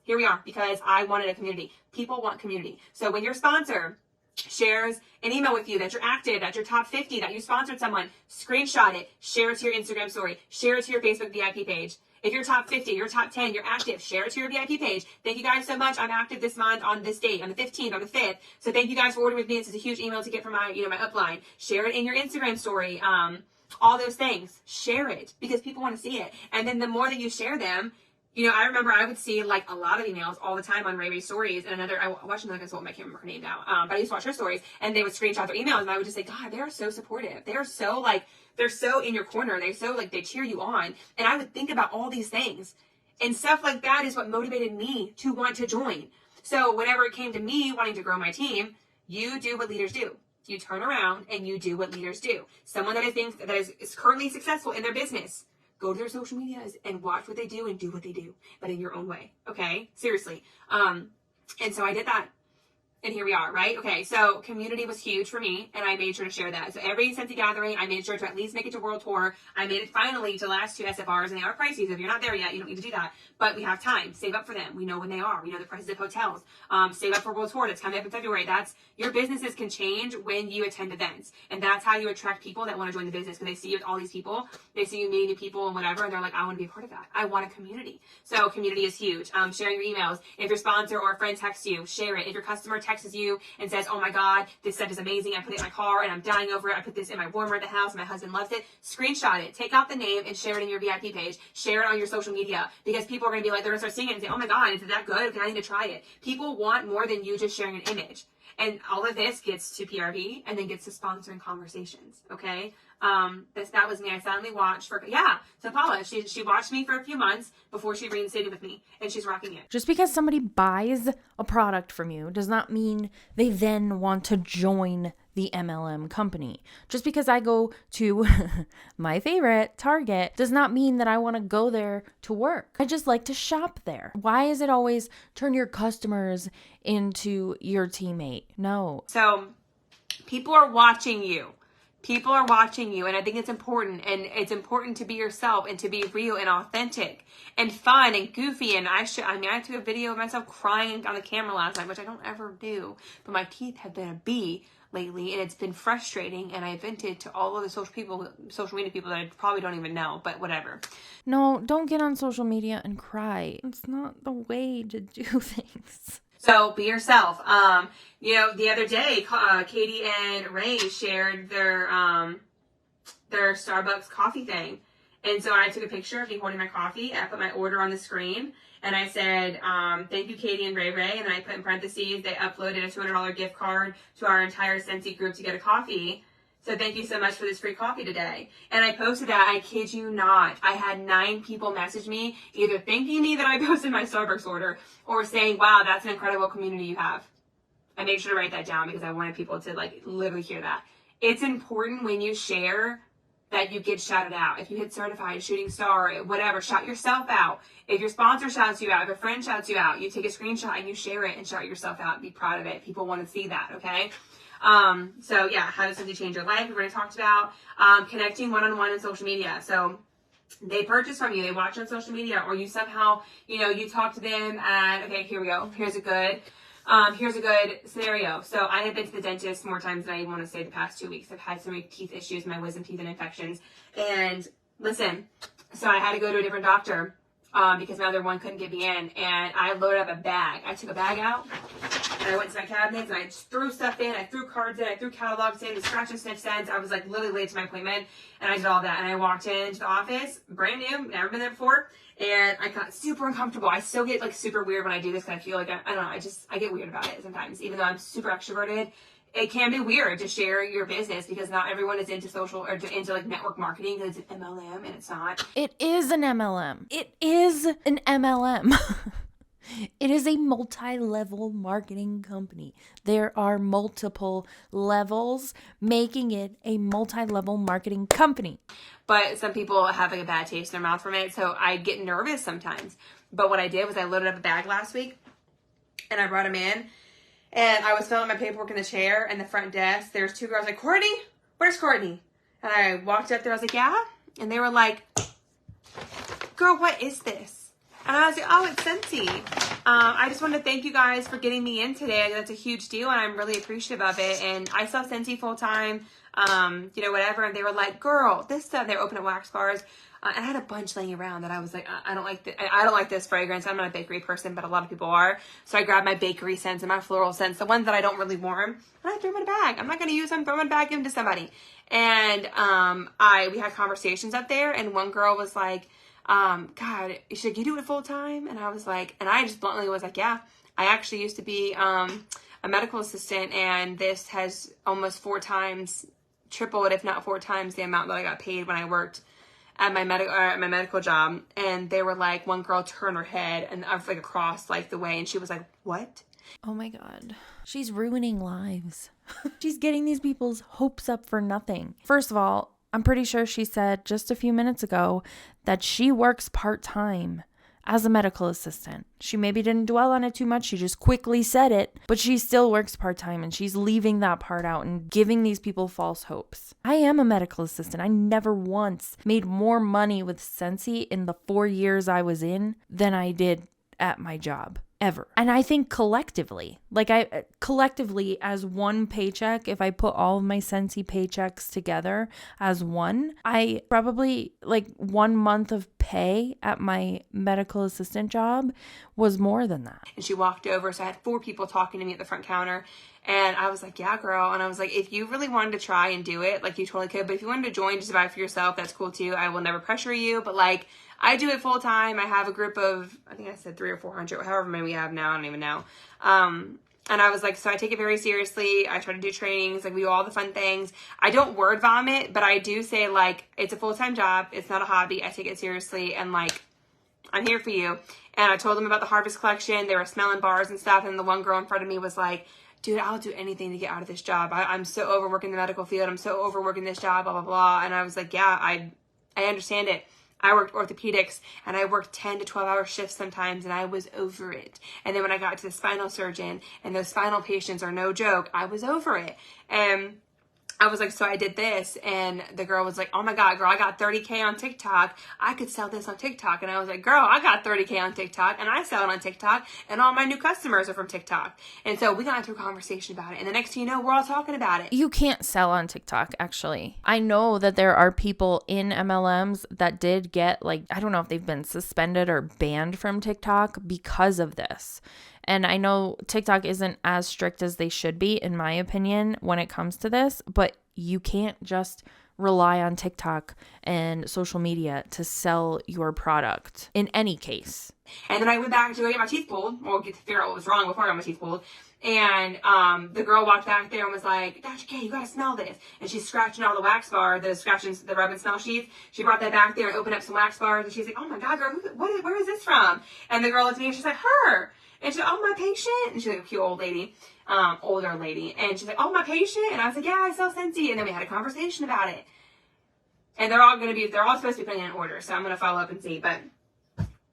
Here we are, because I wanted a community. People want community. So when your sponsor shares an email with you that you're active, that you're top 50, that you sponsored someone, screenshot it, share it to your Instagram story, share it to your Facebook VIP page. If you're top 50, you're top 10, you're active, share it to your VIP page. Thank you guys so much. I'm active this month on this date, on the 15th, on the 5th. So thank you guys for ordering with me. This is a huge email to get from my, my upline. Share it in your Instagram story. All those things. Share it because people want to see it. And then the more that you share them, I remember I would see like a lot of emails all the time on Ray Ray's stories, and I watched another consultant, I can't remember her name now, but I used to watch her stories, and they would screenshot their emails, and I would just say, God, they are so supportive. They are so they're so in your corner. They're so they cheer you on. And I would think about all these things, and stuff like that is what motivated me to want to join. So whenever it came to me wanting to grow my team, you do what leaders do. You turn around and you do what leaders do. Someone that is currently successful in their business, go to their social medias and watch what they do and do what they do, but in your own way. Okay? Seriously. And so I did that. And here we are, right? Okay, so community was huge for me, and I made sure to share that. So every Scentsy gathering, I made sure to at least make it to World Tour. I made it finally to the last 2 SFRs, and they are pricey. So if you're not there yet, you don't need to do that. But we have time. Save up for them. We know when they are. We know the prices of hotels. Save up for World Tour that's coming up in February. Your businesses can change when you attend events. And that's how you attract people that want to join the business, because they see you with all these people. They see you meeting new people and whatever, and they're like, I want to be a part of that. I want a community. So community is huge. Sharing your emails. If your sponsor or a friend texts you, share it. If your customer texts you and says, oh my God, this scent is amazing. I put it in my car and I'm dying over it. I put this in my warmer at the house. My husband loves it. Screenshot it. Take out the name and share it in your VIP page. Share it on your social media, because people are going to be like, they're going to start seeing it and say, oh my God, is it that good? Okay, I need to try it. People want more than you just sharing an image. And all of this gets to PRV and then gets to sponsoring conversations. Okay. That was me. I finally watched so Paula, she watched me for a few months before she reinstated with me, and she's rocking it.
Just because somebody buys a product from you does not mean they then want to join the MLM company. Just because I go to my favorite, Target, does not mean that I want to go there to work. I just like to shop there. Why is it always turn your customers into your teammate? No.
So people are watching you. People are watching you, and I think it's important, and it's important to be yourself and to be real and authentic and fun and goofy. And I took a video of myself crying on the camera last night, which I don't ever do, but my teeth have been a bee. lately, and it's been frustrating, and I vented to all of the social media people that I probably don't even know, but whatever.
No, don't get on social media and cry. It's not the way to do things.
So be yourself. The other day, Katie and Ray shared their Starbucks coffee thing. And so I took a picture of me holding my coffee. I put my order on the screen. And I said, thank you, Katie and Ray. And then I put in parentheses, they uploaded a $200 gift card to our entire Scentsy group to get a coffee. So thank you so much for this free coffee today. And I posted that. I kid you not. I had 9 people message me, either thanking me that I posted my Starbucks order or saying, wow, that's an incredible community you have. I made sure to write that down because I wanted people to literally hear that. It's important when you share that you get shouted out. If you hit certified, shooting star, whatever, shout yourself out. If your sponsor shouts you out, if a friend shouts you out, you take a screenshot and you share it and shout yourself out and be proud of it. People want to see that, okay? So yeah, how does Scentsy change your life? We've already talked about connecting one-on-one in social media. So they purchase from you, they watch on social media, or you somehow, you talk to them and, okay, here we go. Here's a good scenario. So I have been to the dentist more times than I even want to say the past 2 weeks. I've had so many teeth issues, my wisdom teeth and infections. And listen, so I had to go to a different doctor because my other one couldn't get me in. And I loaded up a bag. I took a bag out and I went to my cabinets and I just threw stuff in. I threw cards in. I threw catalogs in. The scratch and sniff scents. I was literally late to my appointment and I did all that. And I walked into the office, brand new, never been there before. And I got super uncomfortable. I still get super weird when I do this because I feel like, I don't know, I get weird about it sometimes. Even though I'm super extroverted, it can be weird to share your business because not everyone is into social or into network marketing because it's an MLM and it's not.
It is an MLM. It is an MLM. It is a multi-level marketing company. There are multiple levels making it a multi-level marketing company.
But some people have a bad taste in their mouth from it, so I get nervous sometimes. But what I did was I loaded up a bag last week, and I brought them in, and I was filling out my paperwork in the chair, and the front desk, there's 2 girls like, Courtney? Where's Courtney? And I walked up there, I was like, yeah? And they were like, girl, what is this? And I was like, oh, it's Scentsy. I just wanted to thank you guys for getting me in today. That's a huge deal, and I'm really appreciative of it. And I sell Scentsy full time, whatever. And they were like, girl, this stuff. They were opening wax bars. And I had a bunch laying around that I was like, I don't like this fragrance. I'm not a bakery person, but a lot of people are. So I grabbed my bakery scents and my floral scents, the ones that I don't really want, and I threw them in a bag. I'm not going to use them. Throw them back into somebody. And we had conversations up there, and one girl was like, God, should you do it full time? And I was like, and I just bluntly was like, yeah, I actually used to be a medical assistant, and this has almost 4 times tripled, if not 4 times the amount that I got paid when I worked at my medical job. And they were like, one girl turned her head and I was across the way, and she was like, what?
Oh my God. She's ruining lives. She's getting these people's hopes up for nothing. First of all, I'm pretty sure she said just a few minutes ago that she works part-time as a medical assistant. She maybe didn't dwell on it too much. She just quickly said it, but she still works part-time, and she's leaving that part out and giving these people false hopes. I am a medical assistant. I never once made more money with Scentsy in the 4 years I was in than I did at my job. Ever. And I think collectively as one paycheck, if I put all of my Scentsy paychecks together as one, I probably 1 month of pay at my medical assistant job was more than that.
And she walked over, so I had 4 people talking to me at the front counter. And I was like, yeah, girl. And I was like, if you really wanted to try and do it, you totally could. But if you wanted to join just to buy for yourself, that's cool too. I will never pressure you. But I do it full time. I have a group of, I think I said 300 or 400, however many we have now. I don't even know. And I was like, so I take it very seriously. I try to do trainings. We do all the fun things. I don't word vomit, but I do say it's a full-time job. It's not a hobby. I take it seriously. And I'm here for you. And I told them about the Harvest collection. They were smelling bars and stuff. And the one girl in front of me was like, dude, I'll do anything to get out of this job. I'm so overworking the medical field. I'm so overworking this job, blah, blah, blah. And I was like, yeah, I understand it. I worked orthopedics, and I worked 10 to 12-hour shifts sometimes, and I was over it. And then when I got to the spinal surgeon, and those spinal patients are no joke, I was over it. And I was like, so I did this, and the girl was like, oh my God, girl, I got 30K on TikTok. I could sell this on TikTok. And I was like, girl, I got 30K on TikTok, and I sell it on TikTok, and all my new customers are from TikTok. And so we got into a conversation about it, and the next thing you know, we're all talking about it.
You can't sell on TikTok, actually. I know that there are people in MLMs that did get, like, I don't know if they've been suspended or banned from TikTok because of this. And I know TikTok isn't as strict as they should be, in my opinion, when it comes to this, but you can't just rely on TikTok and social media to sell your product in any case.
And then I went back to go get my teeth pulled, or get to figure out what was wrong before I got my teeth pulled. And the girl walked back there and was like, Dr. K, you gotta smell this. And she's scratching all the wax bar, the rub and smell sheets. She brought that back there and opened up some wax bars. And she's like, oh my God, girl, where is this from? And the girl looked at me and she's like, her. And she's like, oh, my patient. And she's like a cute old lady, older lady. And she's like, oh, my patient. And I was like, yeah, I sell Scentsy. And then we had a conversation about it. And they're all supposed to be putting in an order. So I'm going to follow up and see. But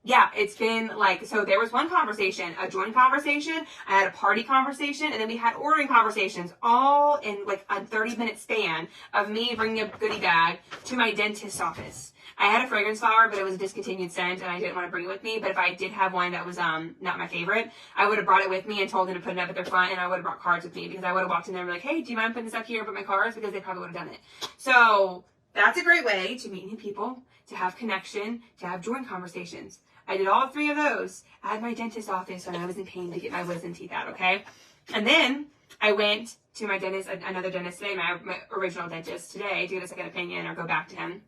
yeah, it's been like, so there was one conversation, a joint conversation. I had a party conversation. And then we had ordering conversations all in like a 30-minute span of me bringing a goodie bag to my dentist's office. I had a fragrance flower, but it was a discontinued scent, and I didn't want to bring it with me. But if I did have one that was not my favorite, I would have brought it with me and told them to put it up at their front, and I would have brought cards with me, because I would have walked in there and be like, hey, do you mind putting this up here and put my cards? Because they probably would have done it. So that's a great way to meet new people, to have connection, to have joint conversations. I did all 3 of those at my dentist's office when I was in pain to get my wisdom teeth out, okay? And then I went to my dentist, another dentist today, my original dentist today, to get a second opinion or go back to him.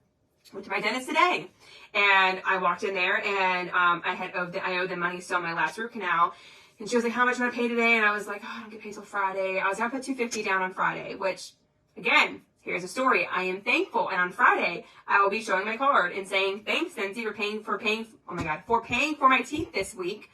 Went to my dentist today, and I walked in there, and I owed them money still on my last root canal, and she was like, how much am I pay today? And I was like, oh, I don't get paid till Friday. I was going to put $250 down on Friday, which, again, here's a story. I am thankful, and on Friday, I will be showing my card and saying, thanks, Scentsy, for paying for my teeth this week.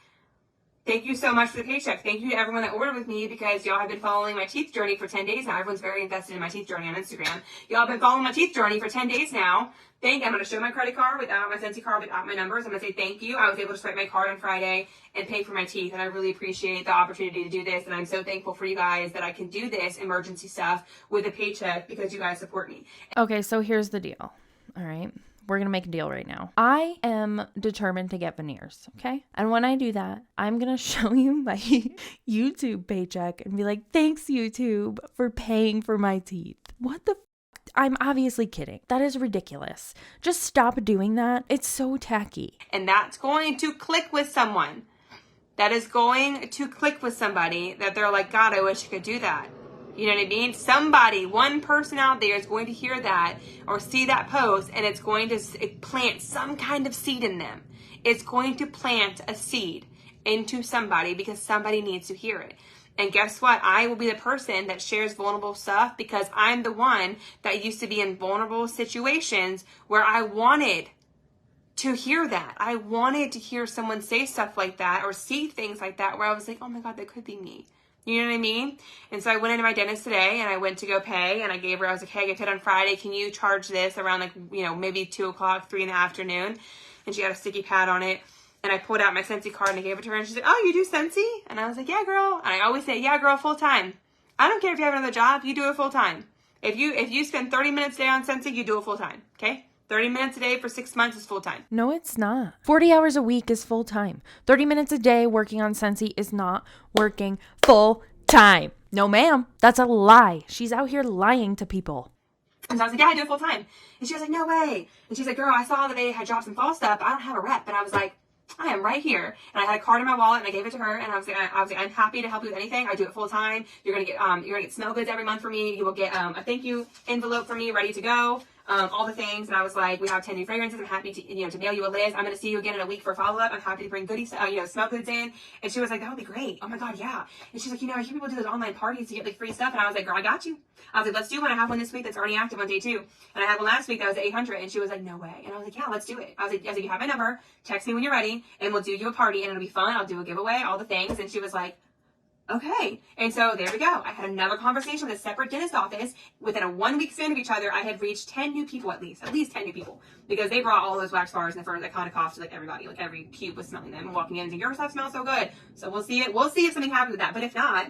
Thank you so much for the paycheck. Thank you to everyone that ordered with me, because y'all have been following my teeth journey for 10 days now. Everyone's very invested in my teeth journey on Instagram. Y'all have been following my teeth journey for 10 days now. I'm going to show my credit card without my Scentsy card, without my numbers. I'm going to say thank you. I was able to swipe my card on Friday and pay for my teeth, and I really appreciate the opportunity to do this, and I'm so thankful for you guys that I can do this emergency stuff with a paycheck because you guys support me.
Okay, so here's the deal. All right. We're going to make a deal right now. I am determined to get veneers, okay? And when I do that, I'm going to show you my YouTube paycheck and be like, thanks, YouTube, for paying for my teeth. What the I'm obviously kidding. That is ridiculous. Just stop doing that. It's so tacky.
And that's going to click with someone. That is going to click with somebody that they're like, God, I wish I could do that. You know what I mean? Somebody, one person out there is going to hear that or see that post, and it's going to plant some kind of seed in them. It's going to plant a seed into somebody because somebody needs to hear it. And guess what? I will be the person that shares vulnerable stuff because I'm the one that used to be in vulnerable situations where I wanted to hear that. I wanted to hear someone say stuff like that or see things like that where I was like, oh my God, that could be me. You know what I mean? And so I went into my dentist today and I went to go pay and I was like, hey, I get paid on Friday. Can you charge this around like, maybe 2 o'clock, 3 in the afternoon? And she had a sticky pad on it. And I pulled out my Scentsy card and I gave it to her and she's like, oh, you do Scentsy? And I was like, yeah, girl. And I always say, yeah, girl, full time. I don't care if you have another job, you do it full time. If you spend 30 minutes a day on Scentsy, you do it full time. Okay? 30 minutes a day for 6 months is full time.
No, it's not. 40 hours a week is full time. 30 minutes a day working on Scentsy is not working full time. No, ma'am. That's a lie. She's out here lying to people.
And so I was like, yeah, I do it full time. And she was like, no way. And she's like, girl, I saw that they had dropped some fall stuff, but I don't have a rep. And I was like, I am right here. And I had a card in my wallet and I gave it to her. And I was like, I'm happy to help you with anything. I do it full time. You're going to get smell goods every month for me. You will get a thank you envelope for me ready to go. All the things. And I was like, we have 10 new fragrances. I'm happy to, to mail you a list. I'm going to see you again in a week for a follow-up. I'm happy to bring goodies, smell goods in. And she was like, that would be great. Oh my God, yeah. And she's like, I hear people do those online parties to get like free stuff. And I was like, girl, I got you. I was like, let's do one. I have one this week that's already active on day 2. And I had one last week that was 800. And she was like, no way. And I was like, yeah, let's do it. I was like, you have my number. Text me when you're ready and we'll do you a party and it'll be fun. I'll do a giveaway, all the things. And she was like, okay. And so there we go. I had another conversation with a separate dentist office. Within a 1 week span of each other, I had reached 10 new people at least 10 new people, because they brought all those wax bars in the first that kind of coughed to like everybody, like every cube was smelling them and walking in and saying, your stuff smells so good. So we'll see if something happens with that. But if not,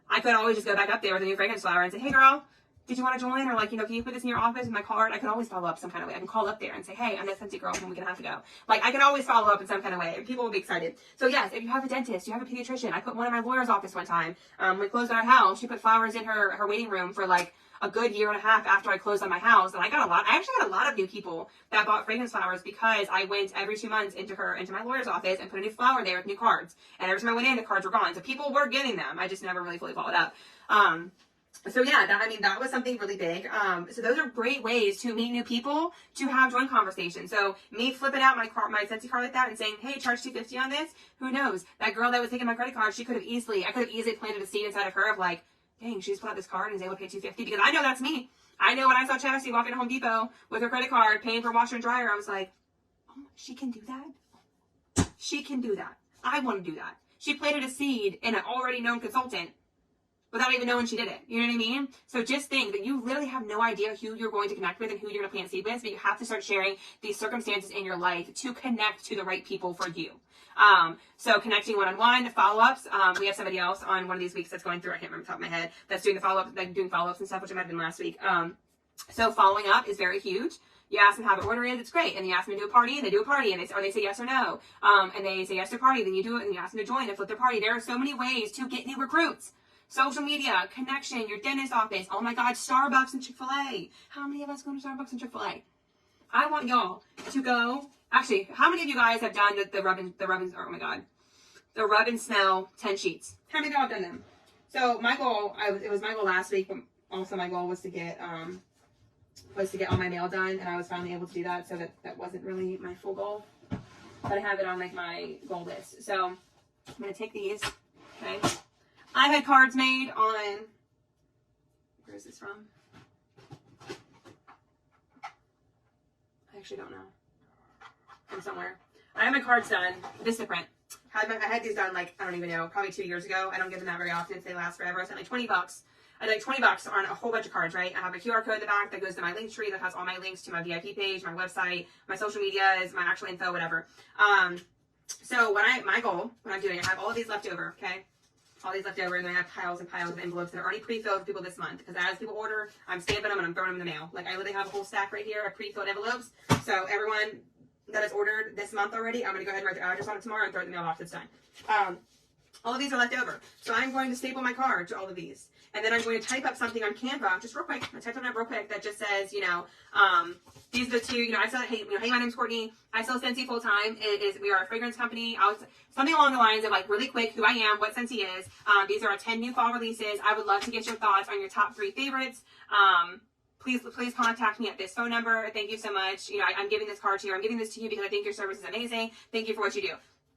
I could always just go back up there with a new fragrance flower and say, hey girl, did you want to join? Or like, you know, can you put this in your office with my card? I can always follow up some kind of way. I can call up there and say, hey, I'm that Scentsy girl, when we gonna have to go. Like, I can always follow up in some kind of way, and people will be excited. So yes, if you have a dentist, you have a pediatrician. I put one in my lawyer's office one time. We closed on our house. She put flowers in her waiting room for like a good year and a half after I closed on my house. And I actually got a lot of new people that bought fragrance flowers because I went every 2 months into my lawyer's office and put a new flower there with new cards. And every time I went in, the cards were gone. So people were getting them. I just never really fully followed up. So yeah, that was something really big. So those are great ways to meet new people, to have joint conversations. So me flipping out my Scentsy card like that and saying, hey, charge $250 on this. Who knows? That girl that was taking my credit card, I could have easily planted a seed inside of her of like, dang, she just put out this card and is able to pay $250, because I know that's me. I know when I saw Chastity walk into Home Depot with her credit card paying for washer and dryer, I was like, oh, she can do that? She can do that. I want to do that. She planted a seed in an already known consultant without even knowing she did it. You know what I mean? So just think that you literally have no idea who you're going to connect with and who you're going to plant seed with, but you have to start sharing these circumstances in your life to connect to the right people for you. So connecting one-on-one, follow-ups. We have somebody else on one of these weeks that's going through, I can't remember the top of my head, that's doing the follow-up, like doing follow-ups and stuff, which I might have been last week. So following up is very huge. You ask them how the order is, it's great. And you ask them to do a party, and they do a party, and they say yes or no. And they say yes to a party, then you do it, and you ask them to join and flip their party. There are so many ways to get new recruits. Social media, connection, your dentist office. Oh my God, Starbucks and Chick-fil-A. How many of us go to Starbucks and Chick-fil-A? I want y'all to go. Actually, how many of you guys have done the rub and smell 10 sheets? How many of y'all have done them? So my goal, it was my goal last week, but also my goal was to get all my mail done, and I was finally able to do that. So that wasn't really my full goal, but I have it on like my goal list. So I'm gonna take these. Okay, I had cards made on. Where is this from? I actually don't know. From somewhere. I had my cards done. Vistaprint. I had these done like, I don't even know, probably 2 years ago. I don't get them that very often. They last forever. I spent like $20. I had like $20 on a whole bunch of cards, right? I have a QR code in the back that goes to my link tree that has all my links to my VIP page, my website, my social medias, my actual info, whatever. So my goal, when I'm doing it, I have all of these left over, okay? All these left over, and then I have piles and piles of envelopes that are already pre-filled for people this month. Because as people order, I'm stamping them and I'm throwing them in the mail. Like I literally have a whole stack right here of pre-filled envelopes. So everyone that has ordered this month already, I'm going to go ahead and write their address on it tomorrow and throw it in the mailbox. It's done. All of these are left over. So I'm going to staple my card to all of these. And then I'm going to type up something on Canva, just real quick. I typed it up real quick that just says, these are the two, I sell, hey, my name's Courtney. I sell Scentsy full time. We are a fragrance company. Something along the lines of like really quick, who I am, what Scentsy is. These are our 10 new fall releases. I would love to get your thoughts on your top 3 favorites. Please contact me at this phone number. Thank you so much. I'm giving this card to you. I'm giving this to you because I think your service is amazing. Thank you for what you do.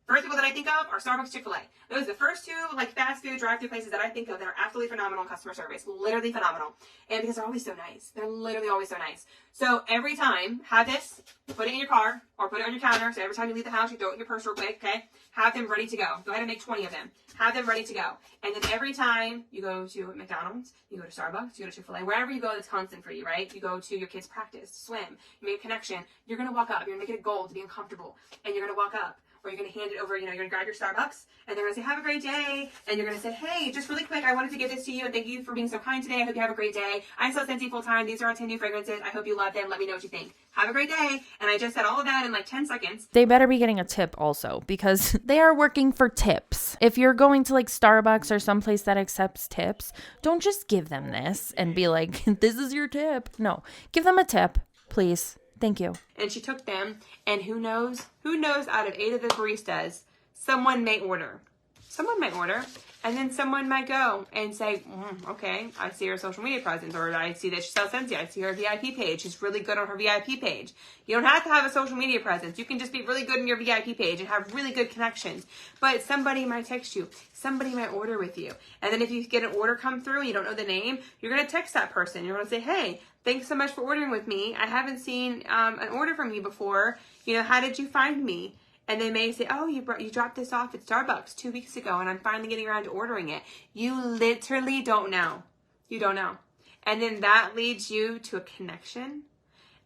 First people that I think of are Starbucks, Chick-fil-A. Those are the first two like fast food drive-thru places that I think of that are absolutely phenomenal in customer service. Literally phenomenal. And because they're always so nice. They're literally always so nice. So every time, have this, put it in your car or put it on your counter. So every time you leave the house, you throw it in your purse real quick, okay? Have them ready to go. Go ahead and make 20 of them. Have them ready to go. And then every time you go to McDonald's, you go to Starbucks, you go to Chick-fil-A, wherever you go that's constant for you, right? You go to your kids' practice, swim, you make a connection. You're going to walk up. You're going to make it a goal to be uncomfortable. And you're going to walk up. Or you're going to hand it over, you're going to grab your Starbucks, and they're going to say, have a great day. And you're going to say, hey, just really quick, I wanted to give this to you, and thank you for being so kind today. I hope you have a great day. I sell Scentsy full time. These are our 10 new fragrances. I hope you love them. Let me know what you think. Have a great day. And I just said all of that in like 10 seconds.
They better be getting a tip also, because they are working for tips. If you're going to like Starbucks or someplace that accepts tips, don't just give them this and be like, this is your tip. No, give them a tip, please. Thank you.
And she took them, and who knows out of 8 of the baristas, someone may order. Someone might order, and then someone might go and say, okay, I see her social media presence, or I see that she sells Scentsy. I see her VIP page. She's really good on her VIP page. You don't have to have a social media presence. You can just be really good in your VIP page and have really good connections. But somebody might text you. Somebody might order with you. And then if you get an order come through and you don't know the name, you're going to text that person. You're going to say, hey, thanks so much for ordering with me. I haven't seen an order from you before. How did you find me? And they may say, oh, you dropped this off at Starbucks 2 weeks ago, and I'm finally getting around to ordering it. You literally don't know. You don't know. And then that leads you to a connection,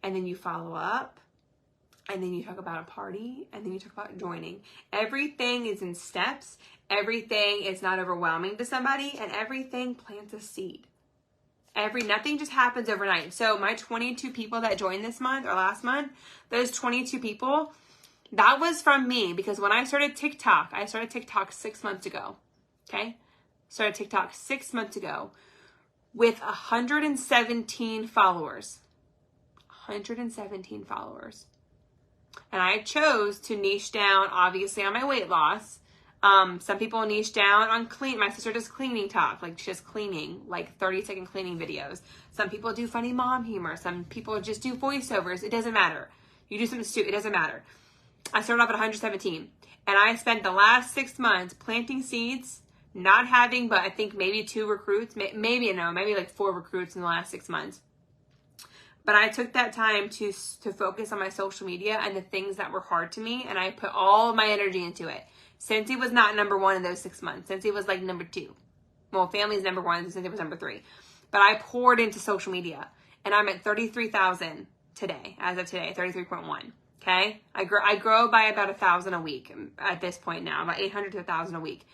and then you follow up, and then you talk about a party, and then you talk about joining. Everything is in steps. Everything is not overwhelming to somebody, and everything plants a seed. Nothing just happens overnight. So my 22 people that joined this month or last month, those 22 people, that was from me, because when I started TikTok 6 months ago. Okay. Started TikTok 6 months ago with 117 followers. 117 followers. And I chose to niche down, obviously, on my weight loss. Some people niche down on clean. My sister does cleaning talk, like just cleaning, like 30-second cleaning videos. Some people do funny mom humor. Some people just do voiceovers. It doesn't matter. You do something stupid. It doesn't matter. I started off at 117. And I spent the last 6 months planting seeds, not having, but I think maybe 2 recruits, maybe like 4 recruits in the last 6 months. But I took that time to focus on my social media and the things that were hard to me, and I put all of my energy into it. Scentsy was not number 1 in those 6 months. Scentsy was like number 2. Well, family's number 1, Scentsy was number 3. But I poured into social media, and I'm at 33,000 today, as of today, 33.1. Okay? I grow by about 1,000 a week at this point now, about 800 to 1,000 a week.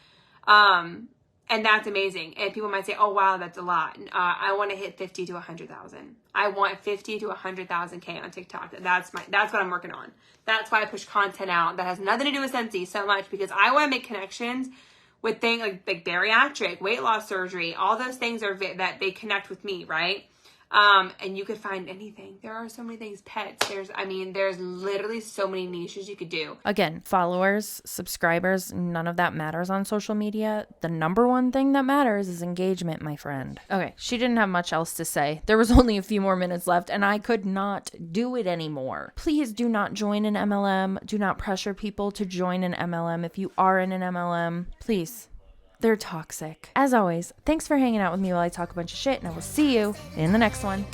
And that's amazing. And people might say, oh, wow, that's a lot. I want to hit 50 to 100,000. I want 50 to 100,000K on TikTok. That's what I'm working on. That's why I push content out that has nothing to do with Scentsy so much, because I want to make connections with things like bariatric, weight loss surgery. All those things are that they connect with me, right? And you could find anything. There are so many things. Pets. There's literally so many niches you could do.
Again, followers, subscribers, none of that matters on social media. The number one thing that matters is engagement, my friend. Okay, she didn't have much else to say. There was only a few more minutes left, and I could not do it anymore. Please do not join an MLM. Do not pressure people to join an MLM. If you are in an MLM, please. They're toxic. As always, thanks for hanging out with me while I talk a bunch of shit, and I will see you in the next one.